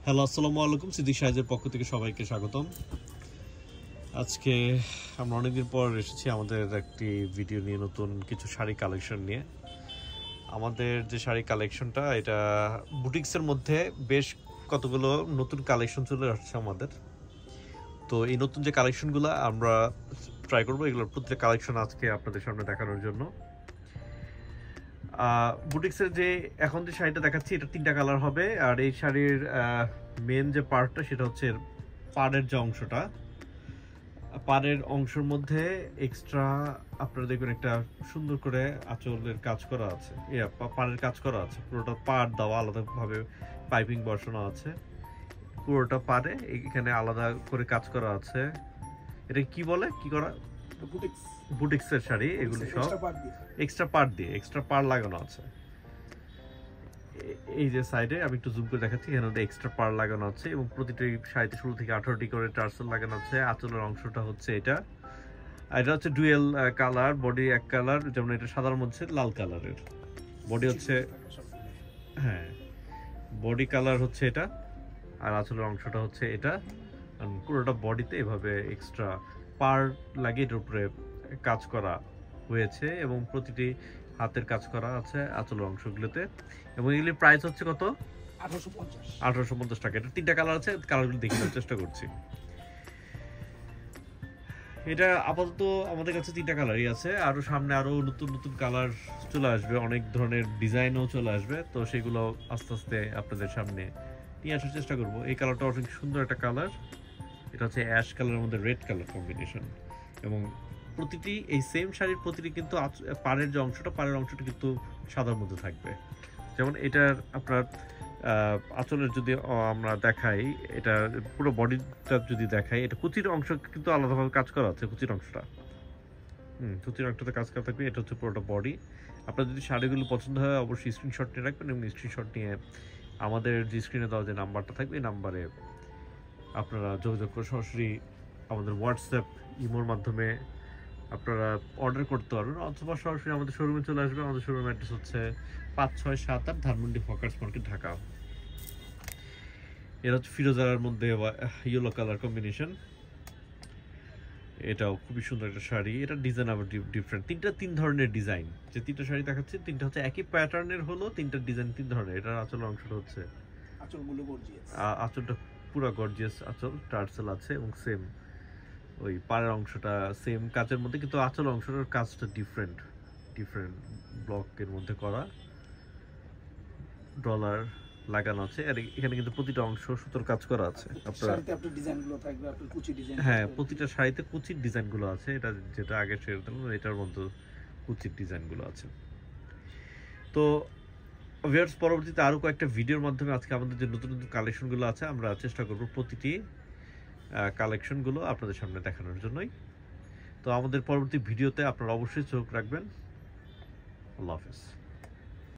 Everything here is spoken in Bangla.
হ্যালো, আসসালামু আলাইকুম। সিদ্দিক সাইজের পক্ষ থেকে সবাইকে স্বাগতম। আজকে আমরা অনেকদিন পর এসেছি আমাদের একটি ভিডিও নিয়ে, নতুন কিছু শাড়ি কালেকশন নিয়ে। আমাদের যে শাড়ি কালেকশনটা, এটা বুটিক্সের মধ্যে বেশ কতগুলো নতুন কালেকশন চলে আসছে আমাদের। তো এই নতুন যে কালেকশনগুলো আমরা ট্রাই করবো, এগুলোর প্রত্যেক কালেকশন আজকে আপনাদের সামনে দেখানোর জন্য। বুটিক্সের যে এখন যে শাড়িটা দেখাচ্ছি, এটা 3টা কালার হবে। আর এই শাড়ির মেন যে পার্টটা, সেটা হচ্ছে পাড়ের যে অংশটা, পাড়ের অংশের মধ্যে এক্সট্রা আপনারা দেখবেন একটা সুন্দর করে আঁচলের কাজ করা আছে, পাড়ের কাজ করা আছে। পুরোটা পাড় দেওয়া, আলাদাভাবে পাইপিং বসানো আছে পুরোটা পাড়ে, এখানে আলাদা করে কাজ করা আছে। এটা কি বলে, কি করা? বুটিক্সের শাড়ি এগুলি সব এক্সট্রা পাড় লাগানো আছে। এই যে সাইডে আমি একটু জুম করে দেখাচ্ছি, এখানে এক্সট্রা পাড় লাগানো আছে এবং প্রতিটি শাড়িতে 16 থেকে 18টি করে টার্সেল লাগানো আছে। আঁচলের অংশটা হচ্ছে এটা হচ্ছে ডুয়েল কালার, বডি এক কালার, যেমন এটা সাদার মধ্যে লাল কালারের বডি হচ্ছে, হ্যাঁ বডি কালার হচ্ছে এটা, আর আঁচলের অংশটা হচ্ছে এটা। পুরোটা বডিতে এভাবে এক্সট্রা পাড় লাগিয়ে এটার উপরে কাজ করা হয়েছে এবং প্রতিটি হাতের কাজ করা আছে আঁচলের অংশগুলোতে। এবং এগুলির প্রাইস হচ্ছে কত? 1850 টাকা। এটা 3টা কালার আছে, কালারগুলো দেখে নেওয়ার চেষ্টা করছি। এটা আপাতত আমাদের কাছে 3টা কালারই আছে, আরো সামনে আরো নতুন নতুন কালার চলে আসবে, অনেক ধরনের ডিজাইনও চলে আসবে। তো সেগুলো আস্তে আস্তে আপনাদের সামনে নিয়ে আসার চেষ্টা করবো। এই কালারটা অনেক সুন্দর একটা কালার, এটা হচ্ছে অ্যাশ কালারের মধ্যে রেড কালার কম্বিনেশন। এবং প্রতিটি এই সেম শাড়ির প্রতিটি কিন্তু পাড়ের যে অংশটা, পাড়ের অংশটা কিন্তু সাদার মধ্যে থাকবে। যেমন এটার আপনার আঁচলের যদি আমরা দেখাই, এটা পুরো বডিটা যদি দেখাই, এটা কুচির অংশ কিন্তু আলাদাভাবে কাজ করা আছে। কুচির অংশটাতে কাজ করা থাকবে। এটা হচ্ছে পুরোটা বডি। আপনার যদি শাড়িগুলো পছন্দ হয়, অবশ্যই স্ক্রিনশট নিয়ে রাখবেন এবং স্ক্রিনশট নিয়ে আমাদের যে স্ক্রিনে দেওয়া যে নাম্বারটা থাকবে, এই নাম্বারে আপনারা যোগাযোগ করে সরাসরি আমাদের হোয়াটসঅ্যাপ, ইমোর মাধ্যমে আপনারা অর্ডার করতে পারবেন, অথবা সরাসরি আমাদের শোরুমে চলে আসবেন। আমাদের শোরুম অ্যাড্রেস হচ্ছে 5678 ধানমন্ডি হকার্স মার্কেট, ঢাকা। এটা হচ্ছে ফিরোজার মধ্যে ইয়েলো কালার কম্বিনেশন। এটাও খুবই সুন্দর একটা শাড়ি। এটা ডিজাইন আবার ডিফারেন্ট, তিন ধরনের ডিজাইন। যে 3টা শাড়ি দেখাচ্ছে, 3টা হচ্ছে একই প্যাটার্নের, হলো 3টা ডিজাইন 3 ধরনের। এটার আঁচলের অংশটা হচ্ছে, আঁচলটা পুরো গর্জিয়াস আঁচল, টার্সেল আছে এবং সেম ওই পাড়ের অংশটা সেম কাজের মধ্যে, কিন্তু আঁচল অংশটার কাজটা ডিফারেন্ট ব্লকের মধ্যে করা, ডলার লাগানো আছে। আর এখানে কিন্তু প্রতিটা অংশ সুতোর কাজ করা আছে। হ্যাঁ, প্রতিটা শাড়িতে কুচির ডিজাইনগুলো আছে। এটা যেটা আগে শেয়ার করলাম, এটার মধ্যে কুচির ডিজাইনগুলো আছে। তো ভিউয়ার্স, পরবর্তীতে আরো কয়েকটা ভিডিওর মাধ্যমে আজকে আমাদের যে নতুন নতুন কালেকশনগুলো আছে, আমরা চেষ্টা করব প্রতিটি কালেকশনগুলো আপনাদের সামনে দেখানোর জন্যই। তো আমাদের পরবর্তী ভিডিওতে আপনারা অবশ্যই চোখ রাখবেন। আল্লাহ হাফেজ।